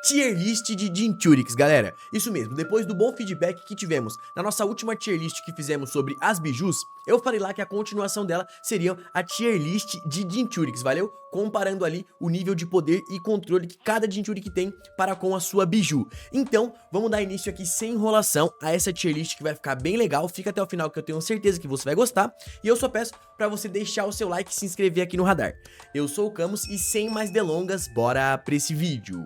Tier list de Jinchurix, galera. Isso mesmo, depois do bom feedback que tivemos na nossa última tier list que fizemos sobre as bijus, eu falei lá que a continuação dela seria a tier list de Jinchurix, valeu? Comparando ali o nível de poder e controle que cada Jinchurix tem para com a sua biju. Então, vamos dar início aqui sem enrolação a essa tier list que vai ficar bem legal. Fica até o final que eu tenho certeza que você vai gostar. E eu só peço para você deixar o seu like e se inscrever aqui no radar. Eu sou o Camus e sem mais delongas, bora pra esse vídeo.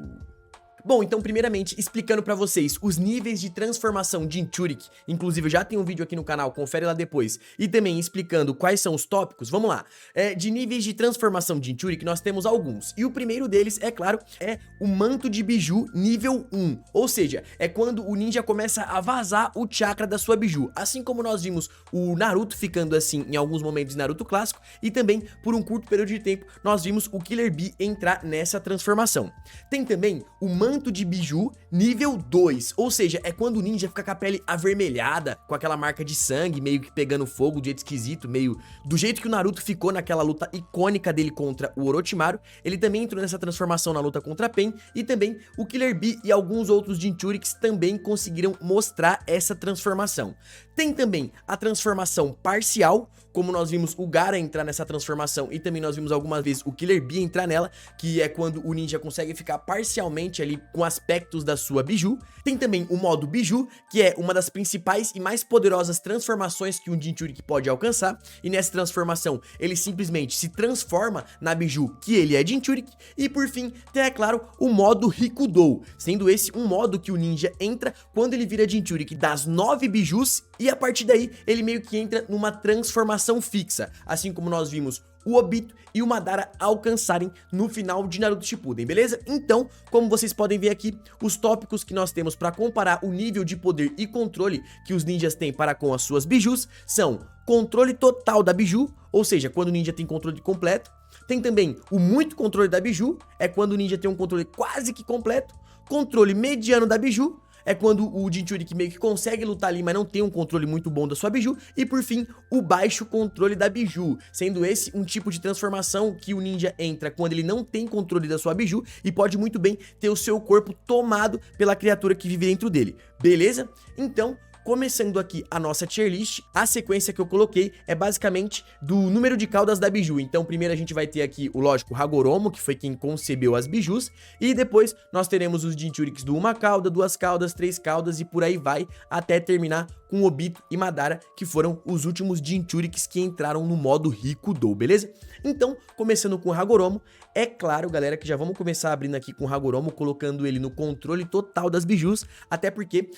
Bom, então primeiramente explicando pra vocês os níveis de transformação de Jinchurix, inclusive eu já tenho um vídeo aqui no canal, confere lá depois, e também explicando quais são os tópicos, vamos lá. De níveis de transformação de Jinchurix nós temos alguns, e o primeiro deles, é claro, é o manto de biju nível 1, ou seja, é quando o ninja começa a vazar o chakra da sua biju, assim como nós vimos o Naruto ficando assim em alguns momentos de Naruto clássico, e também por um curto período de tempo nós vimos o Killer Bee entrar nessa transformação. Tem também o manto de biju nível 2, ou seja, é quando o ninja fica com a pele avermelhada, com aquela marca de sangue, meio que pegando fogo, de jeito esquisito, meio do jeito que o Naruto ficou naquela luta icônica dele contra o Orochimaru. Ele também entrou nessa transformação na luta contra Pain, e também o Killer Bee e alguns outros Jinchurix também conseguiram mostrar essa transformação. Tem também a transformação parcial, como nós vimos o Gaara entrar nessa transformação e também nós vimos algumas vezes o Killer Bee entrar nela, que é quando o ninja consegue ficar parcialmente ali com aspectos da sua biju. Tem também o modo biju, que é uma das principais e mais poderosas transformações que um Jinchurix pode alcançar, e nessa transformação ele simplesmente se transforma na biju que ele é Jinchurix. E por fim, tem, é claro, o modo Rikudou, sendo esse um modo que o ninja entra quando ele vira Jinchurix das 9 bijus, e a partir daí ele meio que entra numa transformação fixa, assim como nós vimos o Obito e o Madara alcançarem no final de Naruto Shippuden, beleza? Então, como vocês podem ver aqui, os tópicos que nós temos para comparar o nível de poder e controle que os ninjas têm para com as suas bijus são controle total da biju, ou seja, quando o ninja tem controle completo. Tem também o muito controle da biju, é quando o ninja tem um controle quase que completo. Controle mediano da biju, é quando o Jinchurix meio que consegue lutar ali, mas não tem um controle muito bom da sua biju. E por fim, o baixo controle da biju, sendo esse um tipo de transformação que o ninja entra quando ele não tem controle da sua biju e pode muito bem ter o seu corpo tomado pela criatura que vive dentro dele, beleza? Então, começando aqui a nossa tier list, a sequência que eu coloquei é basicamente do número de caudas da biju. Então primeiro a gente vai ter aqui o lógico Hagoromo, que foi quem concebeu as bijus, e depois nós teremos os Jinchurix do 1 cauda, 2 caudas, 3 caudas e por aí vai, até terminar com Obito e Madara, que foram os últimos Jinchurix que entraram no modo Rikudou, beleza? Então, começando com o Hagoromo, é claro, galera, que já vamos começar abrindo aqui com o Hagoromo, colocando ele no controle total das bijus, até porque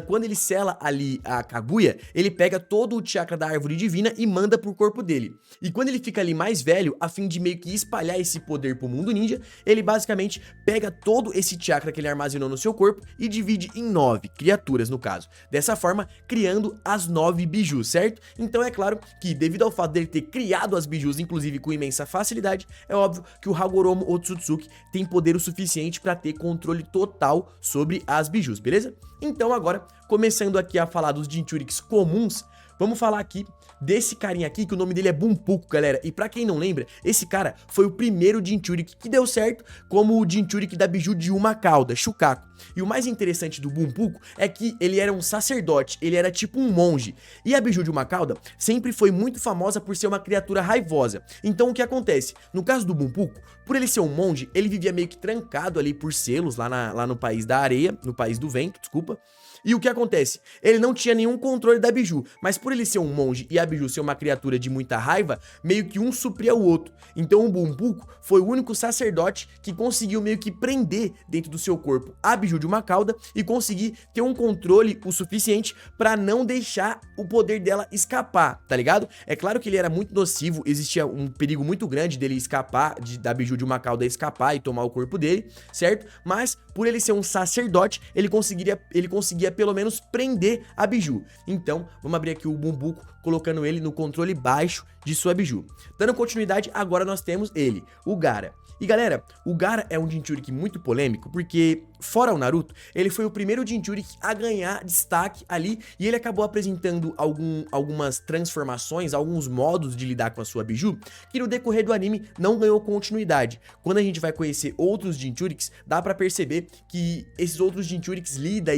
quando ele sela ali a Kaguya, ele pega todo o chakra da árvore divina e manda pro corpo dele. E quando ele fica ali mais velho, a fim de meio que espalhar esse poder pro mundo ninja, ele basicamente pega todo esse chakra que ele armazenou no seu corpo e divide em 9 criaturas, no caso. Dessa forma, criando as 9 bijus, certo? Então é claro que devido ao fato dele ter criado as bijus, inclusive com imensa facilidade, é óbvio que o Hagoromo Otsutsuki tem poder o suficiente para ter controle total sobre as bijus, beleza? Então agora, começando aqui a falar dos Jinchurix comuns, vamos falar aqui desse carinha aqui, que o nome dele é Bunpuku, galera. E pra quem não lembra, esse cara foi o primeiro Jinchurix que deu certo como o Jinchurix da biju de 1 cauda, Shukaku. E o mais interessante do Bunpuku é que ele era um sacerdote, ele era tipo um monge. E a biju de 1 cauda sempre foi muito famosa por ser uma criatura raivosa. Então o que acontece? No caso do Bunpuku, por ele ser um monge, ele vivia meio que trancado ali por selos lá no país da areia, no país do vento, desculpa. E o que acontece? Ele não tinha nenhum controle da biju, mas por ele ser um monge e a biju ser uma criatura de muita raiva, meio que um supria o outro. Então o Bunpuku foi o único sacerdote que conseguiu meio que prender dentro do seu corpo a biju de 1 cauda e conseguir ter um controle o suficiente pra não deixar o poder dela escapar, tá ligado? É claro que ele era muito nocivo, existia um perigo muito grande dele escapar, da biju de 1 cauda escapar e tomar o corpo dele, certo? Mas por ele ser um sacerdote, ele conseguia pelo menos prender a biju. Então, vamos abrir aqui o Bunpuku colocando ele no controle baixo de sua Biju. Dando continuidade, agora nós temos ele, o Gaara. E galera, o Gaara é um Jinchuriki muito polêmico, porque fora o Naruto, ele foi o primeiro Jinchuriki a ganhar destaque ali, e ele acabou apresentando algumas transformações, alguns modos de lidar com a sua Biju, que no decorrer do anime não ganhou continuidade. Quando a gente vai conhecer outros Jinchuriks, dá pra perceber que esses outros Jinchuriks lidam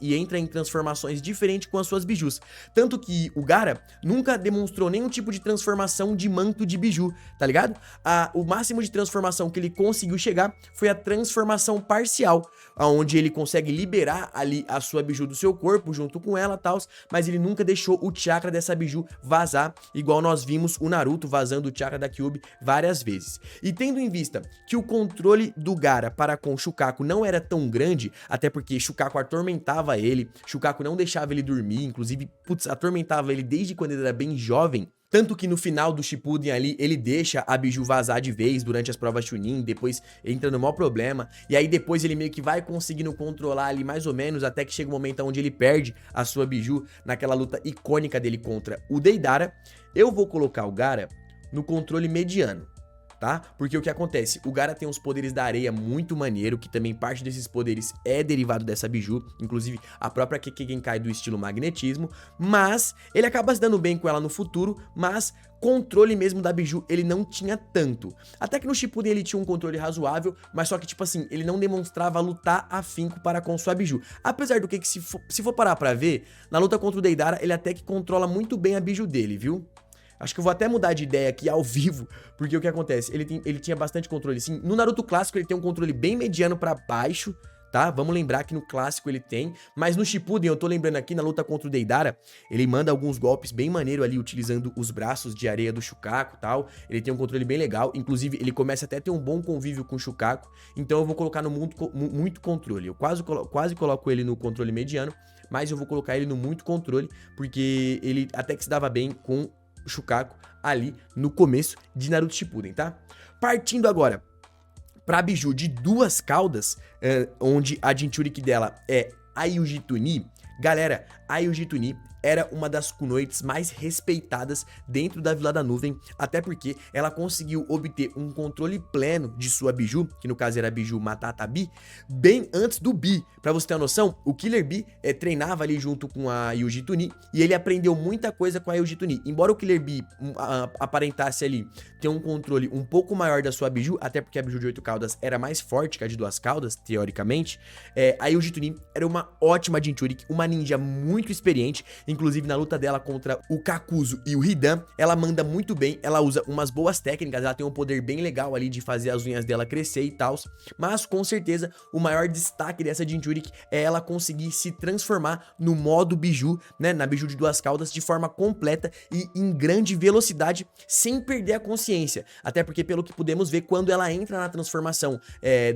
e entram em transformações diferentes com as suas Bijus. Tanto que o Gaara nunca demonstrou nenhum tipo de transformação de manto de Biju, tá ligado? O máximo de transformação que ele conseguiu chegar foi a transformação parcial, onde ele consegue liberar ali a sua Biju do seu corpo junto com ela e tal, mas ele nunca deixou o chakra dessa Biju vazar, igual nós vimos o Naruto vazando o chakra da Kyuubi várias vezes. E tendo em vista que o controle do Gaara para com o Shukaku não era tão grande, até porque Shukaku atormentava ele, Shukaku não deixava ele dormir, inclusive, putz, atormentava ele desde quando ele era bem jovem. Tanto que no final do Shippuden ali, ele deixa a Biju vazar de vez durante as provas Chunin, depois entra no maior problema, e aí depois ele meio que vai conseguindo controlar ali mais ou menos, até que chega um momento onde ele perde a sua Biju naquela luta icônica dele contra o Deidara. Eu vou colocar o Gaara no controle mediano, tá? Porque o que acontece? O Gaara tem uns poderes da areia muito maneiro, que também parte desses poderes é derivado dessa Biju, inclusive a própria Kekkei Genkai do estilo magnetismo, mas ele acaba se dando bem com ela no futuro, mas controle mesmo da Biju ele não tinha tanto. Até que no Shippuden ele tinha um controle razoável, mas só que tipo assim, ele não demonstrava lutar afinco para com sua Biju. Apesar do que se for parar pra ver, na luta contra o Deidara ele até que controla muito bem a Biju dele, viu? Acho que eu vou até mudar de ideia aqui ao vivo, porque o que acontece? Ele tinha bastante controle, sim. No Naruto clássico ele tem um controle bem mediano pra baixo, tá? Vamos lembrar que no clássico ele tem, mas no Shippuden, eu tô lembrando aqui, na luta contra o Deidara, ele manda alguns golpes bem maneiro ali, utilizando os braços de areia do Shukaku e tal. Ele tem um controle bem legal, inclusive ele começa até a ter um bom convívio com o Shukaku, então eu vou colocar no muito controle. Eu quase coloco ele no controle mediano, mas eu vou colocar ele no muito controle, porque ele até que se dava bem com Shukaku ali no começo de Naruto Shippuden, tá? Partindo agora pra Biju de duas caudas, onde a Jinchuriki dela é a Yuji Tuni. Galera, a Yuji Tuni era uma das kunoites mais respeitadas dentro da Vila da Nuvem, até porque ela conseguiu obter um controle pleno de sua Biju, que no caso era a Biju Matata Bi, bem antes do Bi. Pra você ter uma noção, o Killer Bi treinava ali junto com a Yuji Tuni, e ele aprendeu muita coisa com a Yuji Tuni. Embora o Killer Bi aparentasse ali ter um controle um pouco maior da sua Biju, até porque a Biju de 8 caudas era mais forte que a de 2 caudas, teoricamente, a Yuji Tuni era uma ótima Jinchuriki, uma ninja muito experiente. Inclusive na luta dela contra o Kakuzu e o Hidan, ela manda muito bem, ela usa umas boas técnicas, ela tem um poder bem legal ali de fazer as unhas dela crescer e tal, mas com certeza o maior destaque dessa Jinchuriki é ela conseguir se transformar no modo Biju, né, na Biju de 2 caudas de forma completa e em grande velocidade, sem perder a consciência, até porque pelo que pudemos ver, quando ela entra na transformação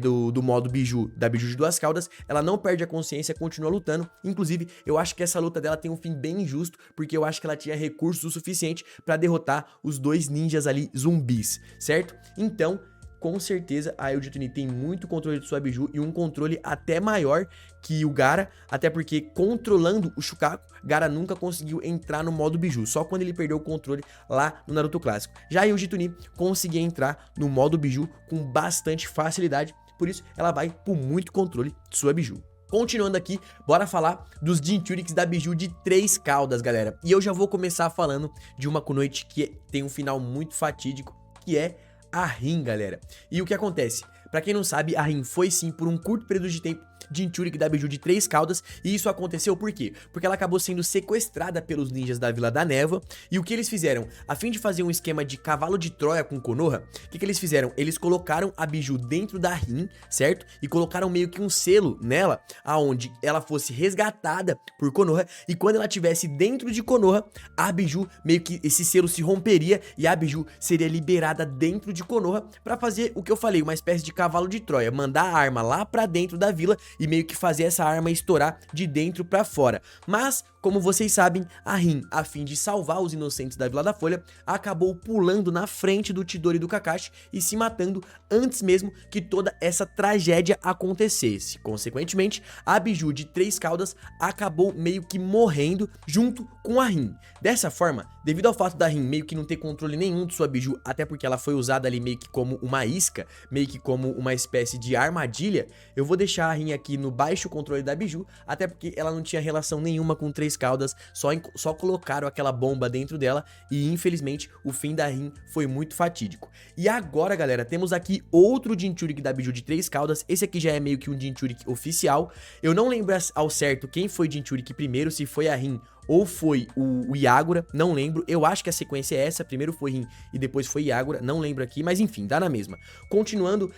do modo Biju, da Biju de 2 caudas, ela não perde a consciência, continua lutando. Inclusive eu acho que essa luta dela tem um fim bem injusto, porque eu acho que ela tinha recursos o suficiente pra derrotar os dois ninjas ali zumbis, certo? Então, com certeza a Yuji Tuni tem muito controle de sua Biju e um controle até maior que o Gaara, até porque controlando o Shukaku, Gaara nunca conseguiu entrar no modo Biju, só quando ele perdeu o controle lá no Naruto clássico. Já a Yuji Tuni conseguia entrar no modo Biju com bastante facilidade, por isso ela vai por muito controle de sua Biju. Continuando aqui, bora falar dos Jinchuriks da Biju de 3 caudas, galera. E eu já vou começar falando de uma kunoite que tem um final muito fatídico, que é a Rin, galera. E o que acontece? Pra quem não sabe, a Rin foi sim, por um curto período de tempo, Jinchuriki da Biju de 3 caudas, e isso aconteceu por quê? Porque ela acabou sendo sequestrada pelos ninjas da Vila da Névoa, e o que eles fizeram? A fim de fazer um esquema de cavalo de Troia com Konoha, o que eles fizeram? Eles colocaram a Biju dentro da Rin, certo? E colocaram meio que um selo nela, aonde ela fosse resgatada por Konoha, e quando ela estivesse dentro de Konoha, a Biju, meio que esse selo se romperia, e a Biju seria liberada dentro de Konoha, pra fazer o que eu falei, uma espécie de cavalo de Troia, mandar a arma lá pra dentro da vila e meio que fazer essa arma estourar de dentro pra fora. Mas, como vocês sabem, a Rin, a fim de salvar os inocentes da Vila da Folha, acabou pulando na frente do Chidori e do Kakashi e se matando antes mesmo que toda essa tragédia acontecesse. Consequentemente, a Biju de Três Caudas acabou meio que morrendo junto com a Rin. Dessa forma, devido ao fato da Rin meio que não ter controle nenhum de sua Biju, até porque ela foi usada ali meio que como uma isca, meio que como uma espécie de armadilha, eu vou deixar a Rin aqui no baixo controle da Biju, até porque ela não tinha relação nenhuma com Três Caudas, só colocaram aquela bomba dentro dela e infelizmente o fim da Rin foi muito fatídico. E agora, galera, temos aqui outro Jinchuriki da Biju de Três Caudas. Esse aqui já é meio que um Jinchuriki oficial. Eu não lembro ao certo quem foi Jinchuriki primeiro, se foi a Rin ou foi o Yagura, não lembro. Eu acho que a sequência é essa, primeiro foi Rin e depois foi Yagura, não lembro aqui, mas enfim, dá na mesma. Continuando,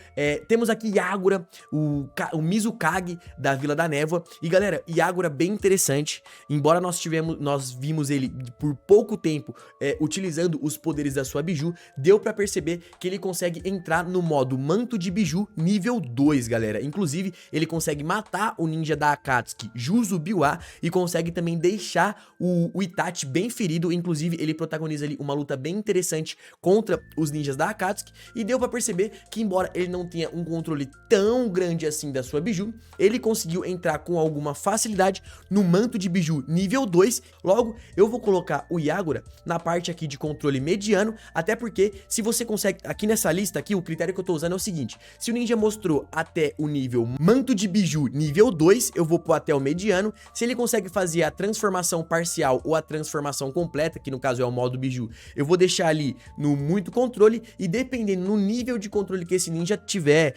temos aqui Yagura, o Mizukage da Vila da Névoa. E galera, Yagura bem interessante, embora nós vimos ele por pouco tempo utilizando os poderes da sua Biju, deu pra perceber que ele consegue entrar no modo Manto de Biju nível 2, galera. Inclusive, ele consegue matar o ninja da Akatsuki, Juzu Biwa, e consegue também deixar o Itachi bem ferido. Inclusive, ele protagoniza ali uma luta bem interessante contra os ninjas da Akatsuki, e deu pra perceber que, embora ele não tenha um controle tão grande assim da sua Biju, ele conseguiu entrar com alguma facilidade no Manto de Biju nível 2. Logo, eu vou colocar o Yagura na parte aqui de controle mediano, até porque se você consegue, aqui nessa lista aqui, o critério que eu tô usando é o seguinte: se o ninja mostrou até o nível Manto de Biju nível 2, eu vou pôr até o mediano. Se ele consegue fazer a transformação parcial ou a transformação completa, que no caso é o modo Biju, eu vou deixar ali no muito controle, e dependendo no nível de controle que esse ninja tiver,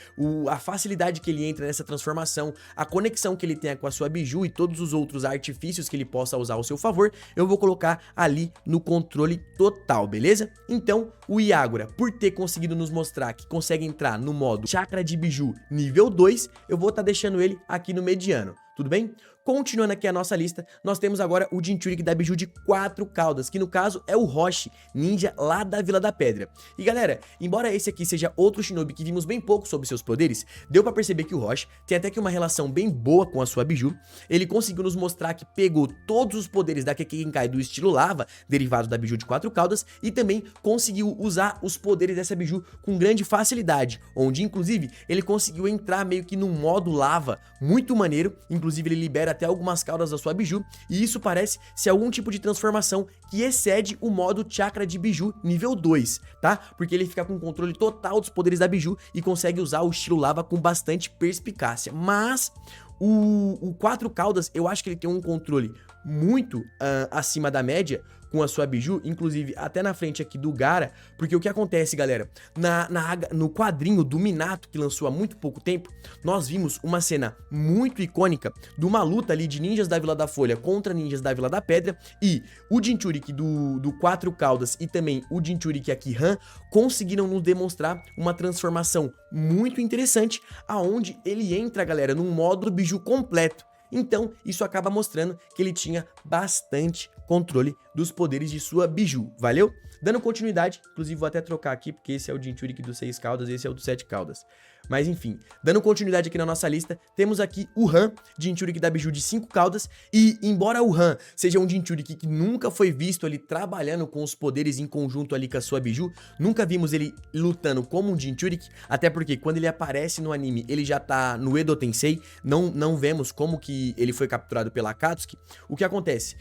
a facilidade que ele entra nessa transformação, a conexão que ele tenha com a sua Biju e todos os outros artifícios que ele possa usar ao seu favor, eu vou colocar ali no controle total, beleza? Então, o Yagura, por ter conseguido nos mostrar que consegue entrar no modo Chakra de Biju nível 2, eu vou estar deixando ele aqui no mediano, tudo bem? Continuando aqui a nossa lista, nós temos agora o Jinchuriki da Biju de 4 caudas, que no caso é o Roshi, ninja lá da Vila da Pedra. E galera, embora esse aqui seja outro shinobi que vimos bem pouco sobre seus poderes, deu pra perceber que o Roshi tem até que uma relação bem boa com a sua Biju. Ele conseguiu nos mostrar que pegou todos os poderes da Kekkei do estilo lava, derivado da Biju de 4 caudas, e também conseguiu usar os poderes dessa Biju com grande facilidade, onde inclusive ele conseguiu entrar meio que num modo lava muito maneiro. Inclusive ele libera até algumas caudas da sua Biju, e isso parece ser algum tipo de transformação que excede o modo Chakra de Biju nível 2, tá? Porque ele fica com controle total dos poderes da Biju e consegue usar o estilo lava com bastante perspicácia. Mas o 4 caudas, eu acho que ele tem um controle muito acima da média com a sua Biju, inclusive até na frente aqui do Gaara, porque o que acontece, galera, no quadrinho do Minato, que lançou há muito pouco tempo, nós vimos uma cena muito icônica de uma luta ali de ninjas da Vila da Folha contra ninjas da Vila da Pedra, e o Jinchuriki do 4 caudas e também o Jinchuriki aqui Han conseguiram nos demonstrar uma transformação muito interessante, aonde ele entra, galera, num modo Biju completo. Então, isso acaba mostrando que ele tinha bastante controle dos poderes de sua Biju, valeu? Dando continuidade, inclusive vou até trocar aqui, porque esse é o Jinchuriki dos 6 caudas, esse é o dos 7 caudas. Mas enfim, dando continuidade aqui na nossa lista, temos aqui o Han, Jinchuriki da Biju de 5 caudas, e embora o Han seja um Jinchuriki que nunca foi visto ali trabalhando com os poderes em conjunto ali com a sua Biju, nunca vimos ele lutando como um Jinchuriki, até porque quando ele aparece no anime, ele já tá no Edo Tensei, não vemos como que ele foi capturado pela Akatsuki. O que acontece?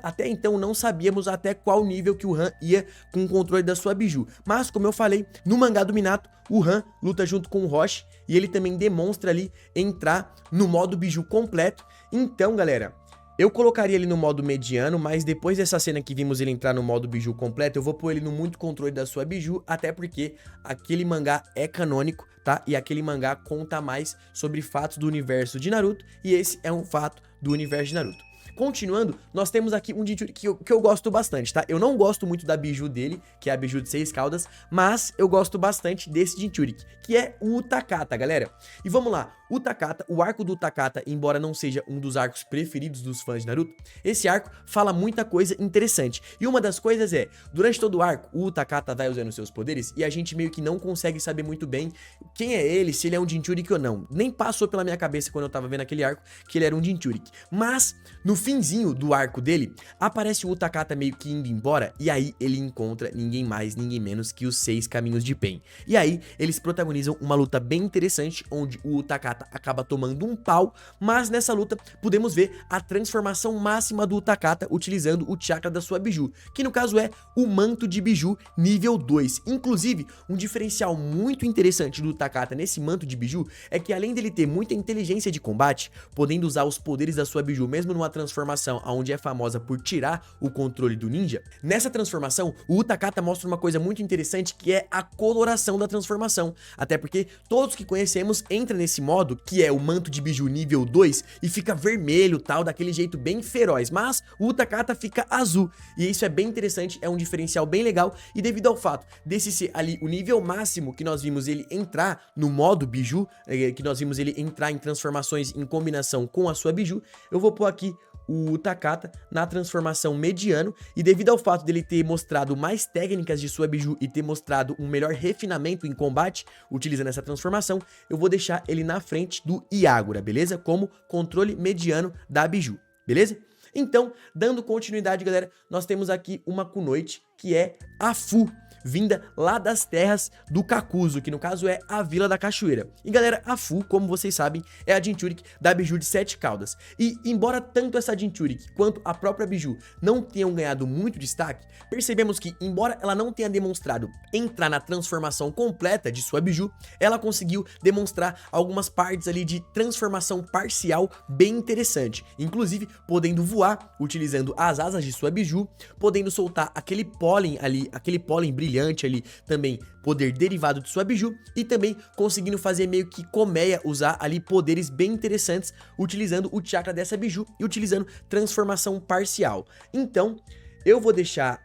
Até então não sabíamos até qual nível que o Han ia com o controle da sua Biju, mas como eu falei, no mangá do Minato, o Han luta junto com o Roshi e ele também demonstra ali entrar no modo Biju completo. Então, galera, eu colocaria ele no modo mediano, mas depois dessa cena que vimos ele entrar no modo Biju completo, eu vou pôr ele no muito controle da sua Biju, até porque aquele mangá é canônico, tá? E aquele mangá conta mais sobre fatos do universo de Naruto, e esse é um fato do universo de Naruto. Continuando, nós temos aqui um Jinchuriki que eu gosto bastante, tá? Eu não gosto muito da biju dele, que é a biju de 6 caudas, mas eu gosto bastante desse Jinchuriki, que é o Utakata, galera. E vamos lá, o Takata, o arco do Takata, embora não seja um dos arcos preferidos dos fãs de Naruto, esse arco fala muita coisa interessante. E uma das coisas é, durante todo o arco, o Takata vai usando seus poderes e a gente meio que não consegue saber muito bem quem é ele, se ele é um Jinchuriki ou não. Nem passou pela minha cabeça quando eu tava vendo aquele arco que ele era um Jinchuriki. Mas, no finzinho do arco dele, aparece o Takata meio que indo embora e aí ele encontra ninguém mais, ninguém menos que os 6 caminhos de Pain. E aí, eles protagonizam uma luta bem interessante, onde o Takata acaba tomando um pau, mas nessa luta podemos ver a transformação máxima do Takata utilizando o chakra da sua biju, que no caso é o manto de biju nível 2. Inclusive, um diferencial muito interessante do Takata nesse manto de biju é que além dele ter muita inteligência de combate, podendo usar os poderes da sua biju mesmo numa transformação onde é famosa por tirar o controle do ninja, nessa transformação o Takata mostra uma coisa muito interessante que é a coloração da transformação, até porque todos que conhecemos entram nesse modo que é o manto de biju nível 2 e fica vermelho tal, daquele jeito bem feroz, mas o Takata fica azul e isso é bem interessante, é um diferencial bem legal e devido ao fato desse ser ali o nível máximo que nós vimos ele entrar no modo biju, que nós vimos ele entrar em transformações em combinação com a sua biju, eu vou pôr aqui o Takata na transformação mediano e devido ao fato dele ter mostrado mais técnicas de sua biju e ter mostrado um melhor refinamento em combate utilizando essa transformação, eu vou deixar ele na frente do Iagura, beleza? Como controle mediano da biju, beleza? Então, dando continuidade, galera, nós temos aqui uma Kunoichi, que é a Fu, vinda lá das terras do Kakuzu, que no caso é a Vila da Cachoeira. E galera, a Fu, como vocês sabem, é a Jinchuriki da biju de 7 caudas. E embora tanto essa Jinchuriki quanto a própria biju não tenham ganhado muito destaque, percebemos que, embora ela não tenha demonstrado entrar na transformação completa de sua biju, ela conseguiu demonstrar algumas partes ali de transformação parcial bem interessante, inclusive podendo voar, utilizando as asas de sua biju, podendo soltar aquele pólen ali, aquele pólen brilhante ali, também poder derivado de sua biju, e também conseguindo fazer meio que colmeia, usar ali poderes bem interessantes, utilizando o chakra dessa biju e utilizando transformação parcial. Então, eu vou deixar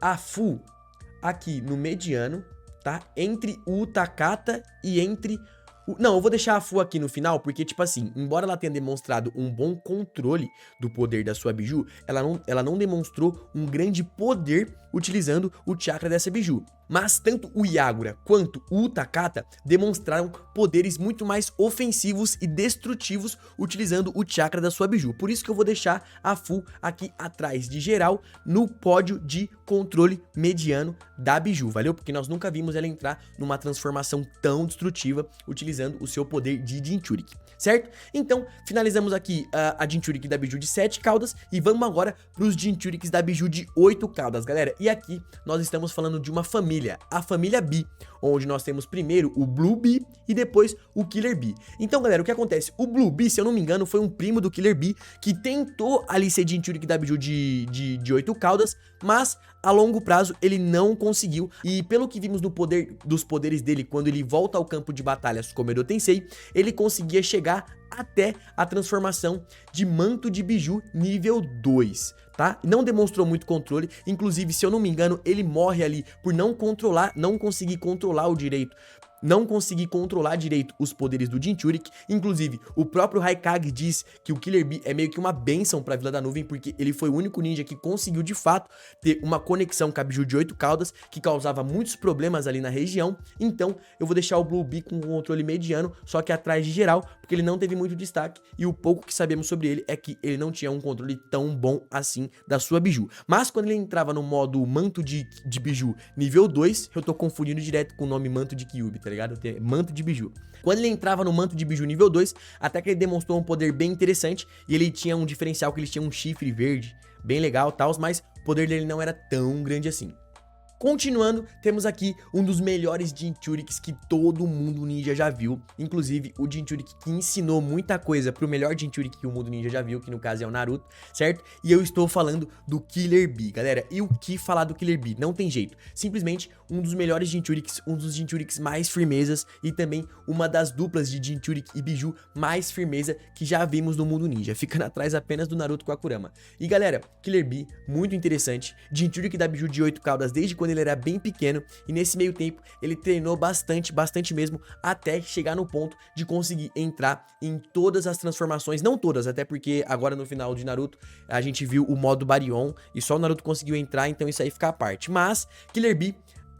a Fu aqui no mediano, tá? Entre o Takata e entre... Não, eu vou deixar a Fu aqui no final, porque, tipo assim, embora ela tenha demonstrado um bom controle do poder da sua biju, ela não demonstrou um grande poder utilizando o chakra dessa biju. Mas tanto o Iagura quanto o Takata demonstraram poderes muito mais ofensivos e destrutivos utilizando o chakra da sua biju. Por isso que eu vou deixar a Fu aqui atrás de geral no pódio de controle mediano da biju, valeu? Porque nós nunca vimos ela entrar numa transformação tão destrutiva utilizando o seu poder de Jinchuriki, certo? Então, finalizamos aqui a Jinchuriki da biju de 7 caudas e vamos agora para os Jinchurikis da biju de 8 caudas, galera. E aqui nós estamos falando de uma família, a família Bee, onde nós temos primeiro o Blue Bee e depois o Killer Bee. Então, galera, o que acontece? O Blue Bee, se eu não me engano, foi um primo do Killer Bee que tentou ali ser Jinchuriki da biju de 8 caudas, mas a longo prazo ele não conseguiu. E pelo que vimos no dos poderes dele, quando ele volta ao campo de batalhas como Edo Tensei, ele conseguia chegar até a transformação de manto de biju nível 2, tá? Não demonstrou muito controle, inclusive, se eu não me engano, ele morre ali por não conseguir controlar direito os poderes do Jinchuriki. Inclusive, o próprio Raikage diz que o Killer Bee é meio que uma bênção pra Vila da Nuvem, porque ele foi o único ninja que conseguiu, de fato, ter uma conexão com a biju de 8 caudas, que causava muitos problemas ali na região. Então, eu vou deixar o Blue Bee com um controle mediano, só que atrás de geral, porque ele não teve muito destaque, e o pouco que sabemos sobre ele é que ele não tinha um controle tão bom assim da sua biju. Mas, quando ele entrava no modo manto de biju nível 2, eu tô confundindo direto com o nome manto de Kyuubi, tá ligado? Manto de biju. Quando ele entrava no manto de biju nível 2, até que ele demonstrou um poder bem interessante, e ele tinha um diferencial que ele tinha um chifre verde, bem legal, tal, mas o poder dele não era tão grande assim. Continuando, temos aqui um dos melhores Jinchuriki que todo mundo ninja já viu, inclusive o Jinchuriki que ensinou muita coisa pro melhor Jinchuriki que o mundo ninja já viu, que no caso é o Naruto, certo? E eu estou falando do Killer Bee, galera. E o que falar do Killer Bee? Não tem jeito, simplesmente um dos melhores Jinchuriks, um dos Jinchuriks mais firmezas e também uma das duplas de Jinchuriki e Biju mais firmeza que já vimos no mundo ninja, ficando atrás apenas do Naruto com a Kurama. E galera, Killer Bee, muito interessante, Jinchuriki da Biju de 8 caudas desde quando ele era bem pequeno, e nesse meio tempo ele treinou bastante mesmo, até chegar no ponto de conseguir entrar em todas as transformações, não todas, até porque agora no final de Naruto a gente viu o modo Baryon e só o Naruto conseguiu entrar, então isso aí fica à parte. Mas Killer Bee,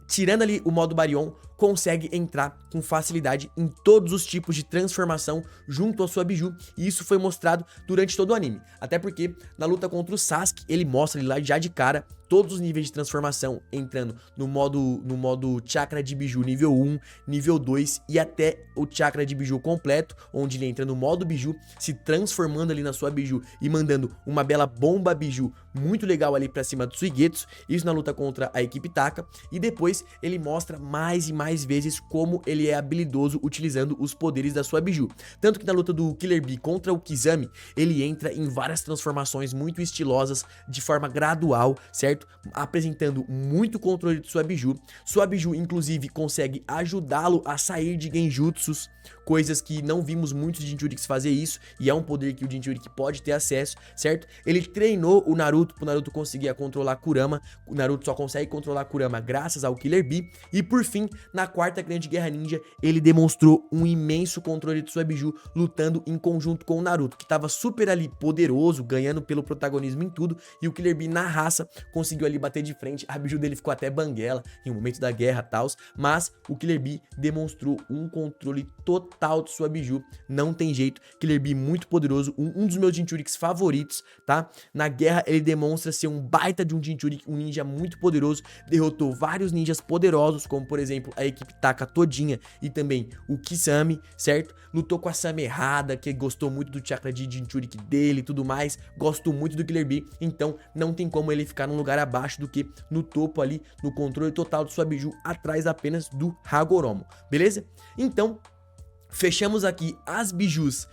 tirando ali o modo Baryon, consegue entrar com facilidade em todos os tipos de transformação junto à sua Biju, e isso foi mostrado durante todo o anime, até porque na luta contra o Sasuke, ele mostra ali lá já de cara todos os níveis de transformação, entrando no modo chakra de Biju nível 1, nível 2 e até o chakra de Biju completo, onde ele entra no modo Biju, se transformando ali na sua Biju e mandando uma bela bomba Biju muito legal ali pra cima do Suigetsu, isso na luta contra a equipe Taka, e depois ele mostra mais e mais vezes como ele é habilidoso utilizando os poderes da sua Biju. Tanto que na luta do Killer Bee contra o Kizami, ele entra em várias transformações muito estilosas, de forma gradual, certo? Apresentando muito controle de sua Biju. Sua Biju, inclusive, consegue ajudá-lo a sair de genjutsus, coisas que não vimos muitos Jinchuriks fazer isso, e é um poder que o Jinchuriki pode ter acesso, certo? Ele treinou o Naruto pro Naruto conseguir controlar Kurama, o Naruto só consegue controlar Kurama graças ao Killer Bee, e por fim, na quarta grande guerra ninja, ele demonstrou um imenso controle de sua Biju, lutando em conjunto com o Naruto, que tava super ali poderoso, ganhando pelo protagonismo em tudo, e o Killer Bee na raça conseguiu ali bater de frente, a Biju dele ficou até banguela em um momento da guerra e tal, mas o Killer Bee demonstrou um controle total de sua Biju, não tem jeito, Killer Bee muito poderoso, um dos meus Jinchuriks favoritos, tá? Na guerra ele demonstra ser um baita de um Jinchuriki, um ninja muito poderoso, derrotou vários ninjas poderosos, como por exemplo a equipe Taka todinha e também o Kisame, certo? Lutou com a Samerrada, que gostou muito do chakra de Jinchuriki dele e tudo mais, gosto muito do Killer Bee, então não tem como ele ficar num lugar abaixo do que no topo ali, no controle total de sua Biju, atrás apenas do Hagoromo, beleza? Então, fechamos aqui as Bijus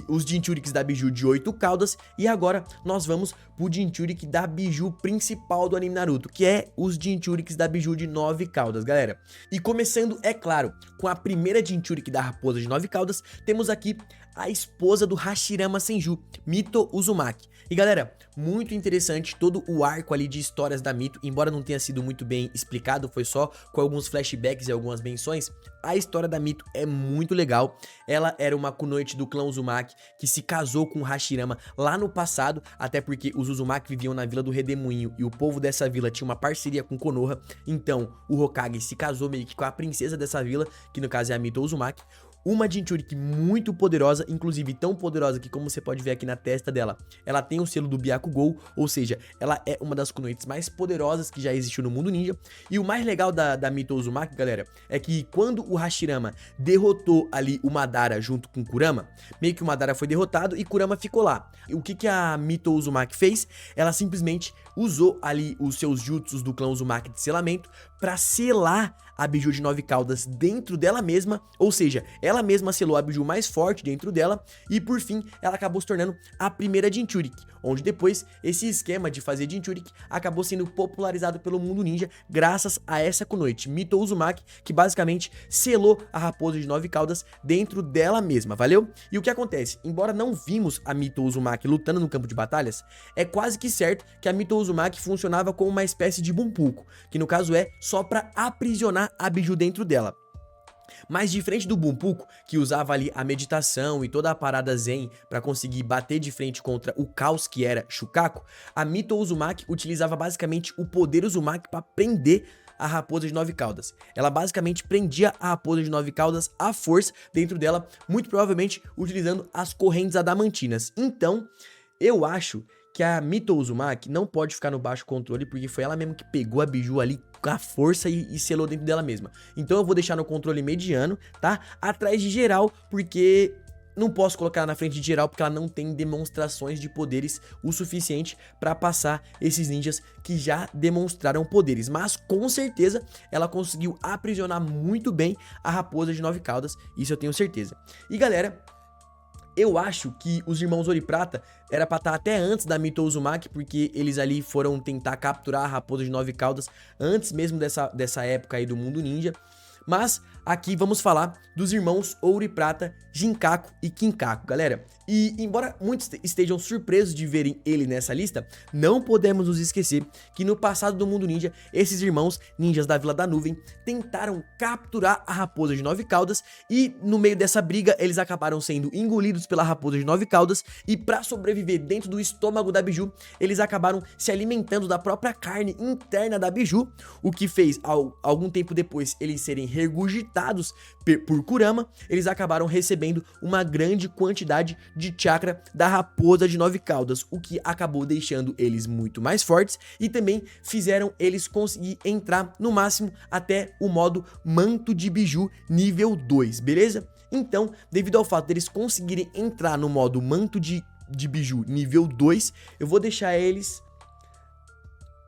os Jinchuriks da Biju de 8 caudas, e agora nós vamos pro Jinchuriki da Biju principal do anime Naruto, que é os Jinchuriks da Biju de 9 caudas, galera. E começando, é claro, com a primeira Jinchuriki da raposa de 9 caudas, temos aqui a esposa do Hashirama Senju, Mito Uzumaki. E galera, muito interessante todo o arco ali de histórias da Mito, embora não tenha sido muito bem explicado, foi só com alguns flashbacks e algumas menções. A história da Mito é muito legal. Ela era uma kunoichi do clã Uzumaki que se casou com o Hashirama lá no passado, até porque os Uzumaki viviam na vila do Redemoinho e o povo dessa vila tinha uma parceria com Konoha, então o Hokage se casou meio que com a princesa dessa vila, que no caso é a Mito Uzumaki. Uma Jinchuriki muito poderosa, inclusive tão poderosa que, como você pode ver aqui na testa dela, ela tem o selo do Byakugou, ou seja, ela é uma das kunoichis mais poderosas que já existiu no mundo ninja. E o mais legal da Mito Uzumaki, galera, é que quando o Hashirama derrotou ali o Madara junto com Kurama, meio que o Madara foi derrotado e Kurama ficou lá. E o que a Mito Uzumaki fez? Ela simplesmente usou ali os seus jutsus do clã Uzumaki de selamento pra selar a Biju de 9 caudas dentro dela mesma, ou seja, ela mesma selou a Biju mais forte dentro dela, e por fim ela acabou se tornando a primeira Jinchuriki, onde depois esse esquema de fazer Jinchuriki acabou sendo popularizado pelo mundo ninja graças a essa kunoichi, Mito Uzumaki, que basicamente selou a raposa de 9 caudas dentro dela mesma, valeu? E o que acontece? Embora não vimos a Mito Uzumaki lutando no campo de batalhas, é quase que certo que a Mito Uzumaki funcionava como uma espécie de Bunpuku, que no caso é só pra aprisionar a Biju dentro dela. Mas diferente do Bunpuku, que usava ali a meditação e toda a parada zen para conseguir bater de frente contra o caos que era Shukaku, a Mito Uzumaki utilizava basicamente o poder Uzumaki para prender a raposa de 9 caudas. Ela basicamente prendia a raposa de 9 caudas à força dentro dela, muito provavelmente utilizando as correntes adamantinas. Então, eu acho que a Mito Uzumaki não pode ficar no baixo controle, porque foi ela mesmo que pegou a Biju ali com a força e selou dentro dela mesma. Então eu vou deixar no controle mediano, tá? Atrás de geral, porque não posso colocar na frente de geral porque ela não tem demonstrações de poderes o suficiente pra passar esses ninjas que já demonstraram poderes. Mas com certeza ela conseguiu aprisionar muito bem a raposa de 9 caudas, isso eu tenho certeza. E galera, eu acho que os irmãos Ouro e Prata era pra estar até antes da Mito Uzumaki, porque eles ali foram tentar capturar a raposa de 9 caudas antes mesmo dessa época aí do mundo ninja. Mas aqui vamos falar dos irmãos Ouro e Prata, Jinkaku e Kinkaku, galera. E embora muitos estejam surpresos de verem ele nessa lista, não podemos nos esquecer que no passado do mundo ninja, esses irmãos ninjas da Vila da Nuvem tentaram capturar a raposa de 9 caudas e no meio dessa briga eles acabaram sendo engolidos pela raposa de 9 caudas e para sobreviver dentro do estômago da Biju, eles acabaram se alimentando da própria carne interna da Biju, o que fez algum tempo depois eles serem regurgitados por Kurama. Eles acabaram recebendo uma grande quantidade de chakra da raposa de 9 caudas, o que acabou deixando eles muito mais fortes e também fizeram eles conseguir entrar no máximo até o modo Manto de Biju nível 2, beleza? Então, devido ao fato deles conseguirem entrar no modo Manto de Biju nível 2, eu vou deixar eles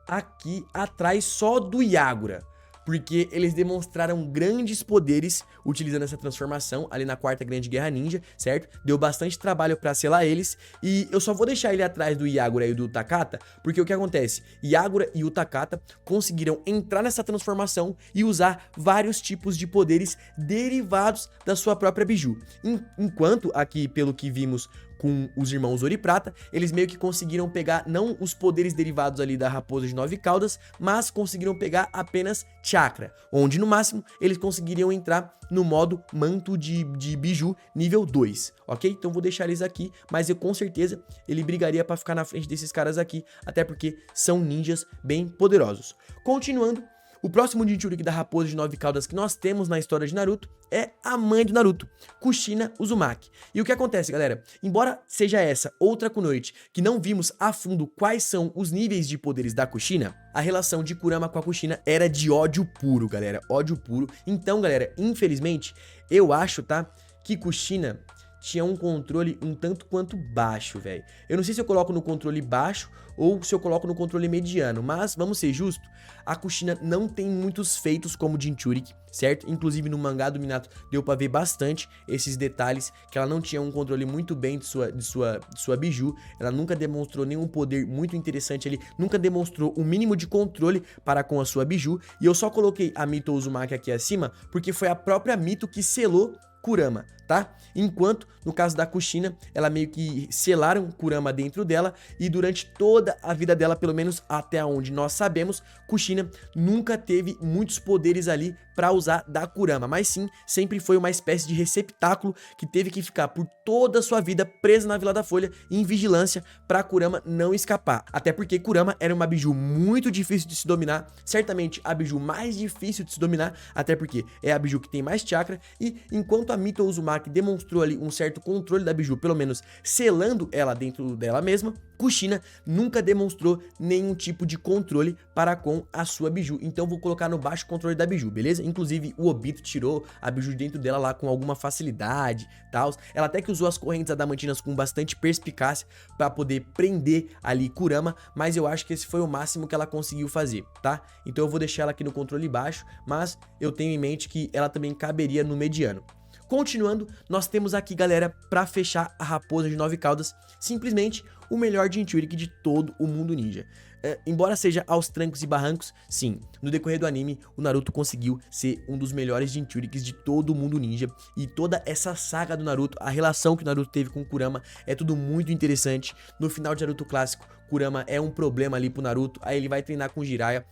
aqui atrás só do Yagura, porque eles demonstraram grandes poderes utilizando essa transformação ali na quarta grande guerra ninja, certo? Deu bastante trabalho pra selar eles e eu só vou deixar ele atrás do Yagura e do Takata, porque o que acontece? Yagura e o Takata conseguiram entrar nessa transformação e usar vários tipos de poderes derivados da sua própria Biju. Enquanto aqui, pelo que vimos com os irmãos Ouro e Prata, eles meio que conseguiram pegar não os poderes derivados ali da raposa de 9 caudas, mas conseguiram pegar apenas chakra, onde no máximo eles conseguiriam entrar no modo Manto de Biju nível 2, ok? Então vou deixar eles aqui, mas eu com certeza ele brigaria pra ficar na frente desses caras aqui, até porque são ninjas bem poderosos. Continuando, o próximo Jinchuriki da raposa de 9 caudas que nós temos na história de Naruto é a mãe do Naruto, Kushina Uzumaki. E o que acontece, galera? Embora seja essa outra Kunoichi que não vimos a fundo quais são os níveis de poderes da Kushina, a relação de Kurama com a Kushina era de ódio puro, galera, ódio puro. Então, galera, infelizmente, eu acho, tá, que Kushina tinha um controle um tanto quanto baixo, velho. Eu não sei se eu coloco no controle baixo ou se eu coloco no controle mediano, mas vamos ser justos, a Kushina não tem muitos feitos como Jinchuriki, certo? Inclusive no mangá do Minato deu pra ver bastante esses detalhes, que ela não tinha um controle muito bem de sua Biju, ela nunca demonstrou nenhum poder muito interessante ali, nunca demonstrou o mínimo de controle para com a sua Biju, e eu só coloquei a Mito Uzumaki aqui acima, porque foi a própria Mito que selou Kurama, tá? Enquanto, no caso da Kushina, ela meio que selaram Kurama dentro dela e durante toda a vida dela, pelo menos até onde nós sabemos, Kushina nunca teve muitos poderes ali pra usar da Kurama, mas sim, sempre foi uma espécie de receptáculo que teve que ficar por toda a sua vida presa na Vila da Folha em vigilância pra Kurama não escapar. Até porque Kurama era uma Biju muito difícil de se dominar, certamente a Biju mais difícil de se dominar, até porque é a Biju que tem mais chakra, e enquanto a Mito Uzumaki demonstrou ali um certo controle da Biju, pelo menos selando ela dentro dela mesma, Kushina nunca demonstrou nenhum tipo de controle para com a sua Biju, então vou colocar no baixo controle da Biju, beleza? Inclusive o Obito tirou a Biju dentro dela lá com alguma facilidade, tal. Ela até que usou as correntes adamantinas com bastante perspicácia para poder prender ali Kurama, mas eu acho que esse foi o máximo que ela conseguiu fazer, tá? Então eu vou deixar ela aqui no controle baixo, mas eu tenho em mente que ela também caberia no mediano. Continuando, nós temos aqui, galera, pra fechar a raposa de 9 caudas, simplesmente o melhor Jinchuriki de todo o mundo ninja. Embora seja aos trancos e barrancos, sim, no decorrer do anime, o Naruto conseguiu ser um dos melhores Jinchurikis de todo o mundo ninja, e toda essa saga do Naruto, a relação que o Naruto teve com o Kurama, é tudo muito interessante. No final de Naruto clássico, Kurama é um problema ali pro Naruto, aí ele vai treinar com o Jiraiya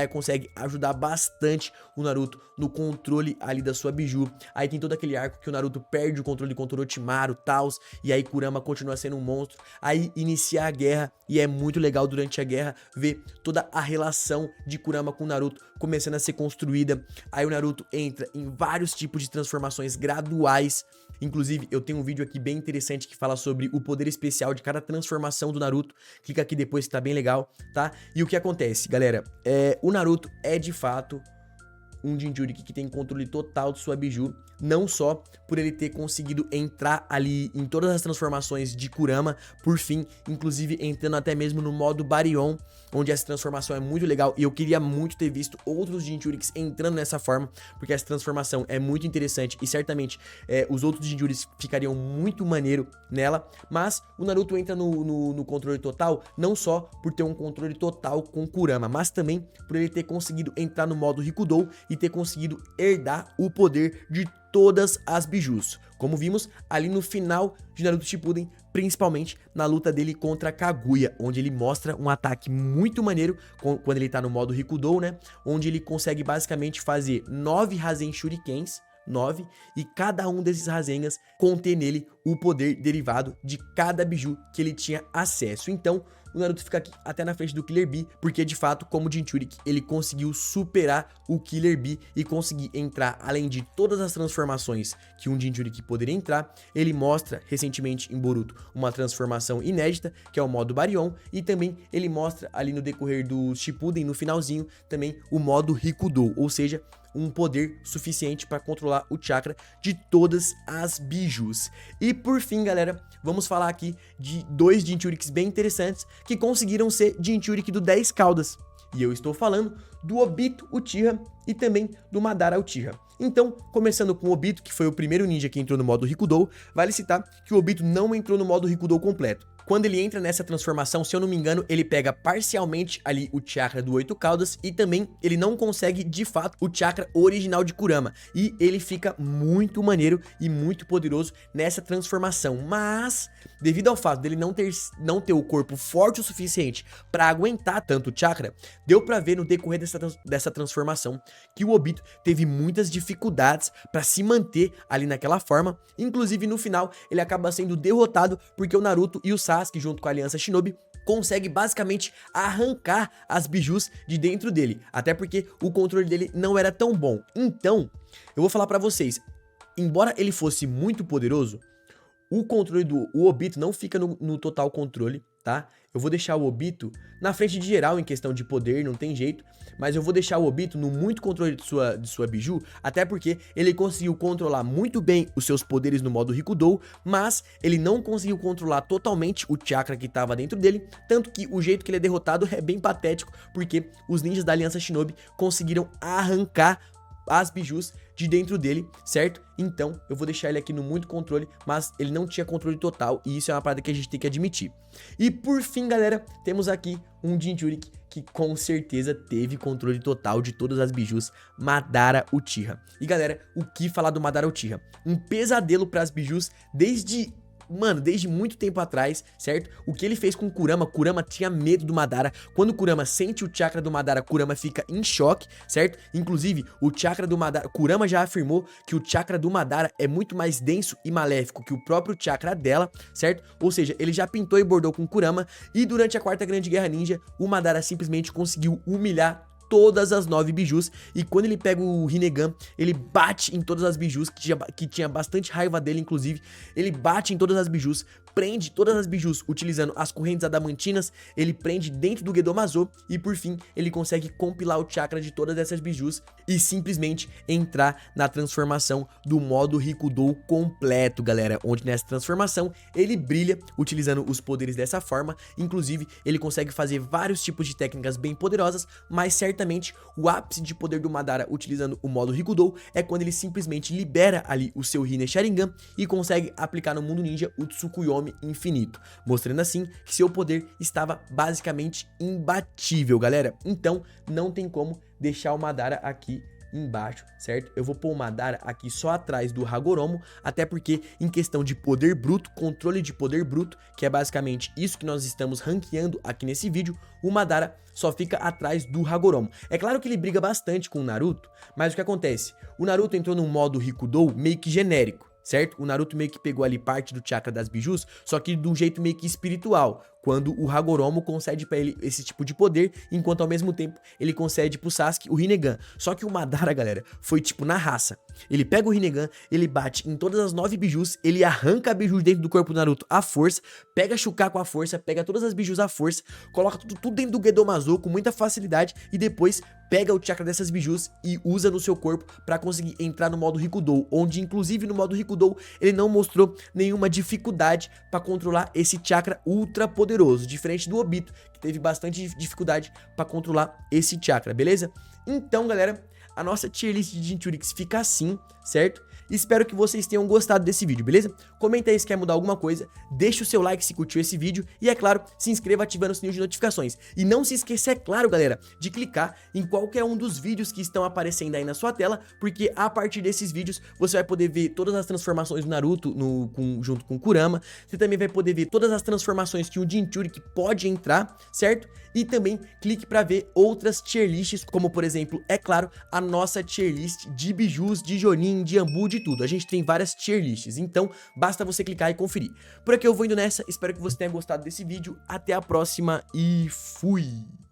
consegue ajudar bastante o Naruto no controle ali da sua Biju, aí tem todo aquele arco que o Naruto perde o controle contra o Orochimaru, Taos, e aí Kurama continua sendo um monstro, aí inicia a guerra, e é muito legal durante a guerra ver toda a relação de Kurama com o Naruto começando a ser construída, aí o Naruto entra em vários tipos de transformações graduais. Inclusive, eu tenho um vídeo aqui bem interessante que fala sobre o poder especial de cada transformação do Naruto. Clica aqui depois que tá bem legal, tá? E o que acontece, galera? O Naruto é de fato um Jinchuriki que tem controle total de sua Biju, não só por ele ter conseguido entrar ali em todas as transformações de Kurama, por fim, inclusive entrando até mesmo no modo Baryon, onde essa transformação é muito legal e eu queria muito ter visto outros Jinchuriks entrando nessa forma, porque essa transformação é muito interessante e certamente os outros Jinchuriks ficariam muito maneiro nela, mas o Naruto entra no controle total não só por ter um controle total com Kurama, mas também por ele ter conseguido entrar no modo Rikudou e ter conseguido herdar o poder de todas as Bijus, como vimos ali no final de Naruto Shippuden, principalmente na luta dele contra Kaguya, onde ele mostra um ataque muito maneiro quando ele tá no modo Rikudou, né, onde ele consegue basicamente fazer 9 Rasen Shurikens, 9, e cada um desses Rasengas contém nele o poder derivado de cada Biju que ele tinha acesso. Então, o Naruto fica aqui até na frente do Killer Bee, porque de fato, como Jinchuriki, ele conseguiu superar o Killer Bee e conseguir entrar, além de todas as transformações que um Jinchuriki poderia entrar. Ele mostra recentemente em Boruto uma transformação inédita, que é o modo Baryon, e também ele mostra ali no decorrer do Shippuden, no finalzinho, também o modo Rikudou, ou seja, um poder suficiente para controlar o chakra de todas as Bijus. E por fim, galera, vamos falar aqui de 2 Jinchuriks bem interessantes que conseguiram ser Jinchuriki do 10 caudas. E eu estou falando do Obito Uchiha e também do Madara Uchiha. Então, começando com o Obito, que foi o primeiro ninja que entrou no modo Rikudou, vale citar que o Obito não entrou no modo Rikudou completo. Quando ele entra nessa transformação, se eu não me engano, ele pega parcialmente ali o chakra do 8 caudas e também ele não consegue de fato o chakra original de Kurama. E ele fica muito maneiro e muito poderoso nessa transformação. Mas, devido ao fato dele não ter o corpo forte o suficiente para aguentar tanto chakra, deu pra ver no decorrer dessa transformação que o Obito teve muitas dificuldades para se manter ali naquela forma. Inclusive no final ele acaba sendo derrotado porque o Naruto e o Sasuke junto com a Aliança Shinobi consegue basicamente arrancar as Bijus de dentro dele, até porque o controle dele não era tão bom. Então, eu vou falar pra vocês, embora ele fosse muito poderoso, o controle do Obito não fica no total controle, tá? Eu vou deixar o Obito na frente de geral em questão de poder, não tem jeito, mas eu vou deixar o Obito no muito controle de sua Biju, até porque ele conseguiu controlar muito bem os seus poderes no modo Rikudou, mas ele não conseguiu controlar totalmente o chakra que estava dentro dele, tanto que o jeito que ele é derrotado é bem patético, porque os ninjas da Aliança Shinobi conseguiram arrancar as Bijus de dentro dele, certo? Então, eu vou deixar ele aqui no muito controle, mas ele não tinha controle total, e isso é uma parada que a gente tem que admitir. E por fim, galera, temos aqui um Jinchuriki que com certeza teve controle total de todas as Bijus, Madara Uchiha. E galera, o que falar do Madara Uchiha? Um pesadelo para as Bijus desde muito tempo atrás, certo? O que ele fez com Kurama, Kurama tinha medo do Madara. Quando Kurama sente o chakra do Madara, Kurama fica em choque, certo? Inclusive, o chakra do Madara, Kurama já afirmou que o chakra do Madara é muito mais denso e maléfico que o próprio chakra dela, certo? Ou seja, ele já pintou e bordou com Kurama, e durante a Quarta Grande Guerra Ninja, o Madara simplesmente conseguiu humilhar todas as 9 Bijus, e quando ele pega o Rinnegan, ele bate em todas as Bijus, que tinha bastante raiva dele, inclusive, ele bate em todas as Bijus, prende todas as Bijus utilizando as correntes adamantinas, ele prende dentro do Gedomazo, e por fim, ele consegue compilar o chakra de todas essas Bijus, e simplesmente entrar na transformação do modo Rikudou completo, galera, onde nessa transformação, ele brilha utilizando os poderes dessa forma, inclusive, ele consegue fazer vários tipos de técnicas bem poderosas, mas certamente o ápice de poder do Madara utilizando o modo Rikudou é quando ele simplesmente libera ali o seu Rinne Sharingan e consegue aplicar no mundo ninja o Tsukuyomi infinito, mostrando assim que seu poder estava basicamente imbatível, galera. Então não tem como deixar o Madara aqui embaixo, certo? Eu vou pôr o Madara aqui só atrás do Hagoromo, até porque em questão de poder bruto, controle de poder bruto, que é basicamente isso que nós estamos ranqueando aqui nesse vídeo, o Madara só fica atrás do Hagoromo. É claro que ele briga bastante com o Naruto, mas o que acontece? O Naruto entrou num modo Rikudou meio que genérico, certo? O Naruto meio que pegou ali parte do chakra das Bijus, só que de um jeito meio que espiritual. quando o Hagoromo concede pra ele esse tipo de poder, enquanto ao mesmo tempo ele concede pro Sasuke o Rinnegan. Só que o Madara, galera, foi tipo na raça. Ele pega o Rinnegan, ele bate em todas as 9 bijus, ele arranca a biju dentro do corpo do Naruto à força, pega Shukaku à força, pega todas as bijus à força, coloca tudo dentro do Gedomazo com muita facilidade e depois pega o chakra dessas bijus e usa no seu corpo pra conseguir entrar no modo Rikudou, onde inclusive no modo Rikudou ele não mostrou nenhuma dificuldade pra controlar esse chakra ultra poderoso, diferente do Obito, que teve bastante dificuldade pra controlar esse chakra, beleza? Então, galera, a nossa tier list de Jinchuriki fica assim, certo? Espero que vocês tenham gostado desse vídeo, beleza? Comenta aí se quer mudar alguma coisa, deixa o seu like se curtiu esse vídeo e, é claro, se inscreva ativando o sininho de notificações. E não se esqueça, é claro, galera, de clicar em qualquer um dos vídeos que estão aparecendo aí na sua tela, porque a partir desses vídeos você vai poder ver todas as transformações do Naruto junto com o Kurama. Você também vai poder ver todas as transformações que o Jinchuriki pode entrar, certo? E também clique para ver outras tier lists, como por exemplo, é claro, a nossa tier list de bijus, de Jonin, de Ambu, de tudo. A gente tem várias tier lists, então basta você clicar e conferir. Por aqui eu vou indo nessa, espero que você tenha gostado desse vídeo, até a próxima e fui!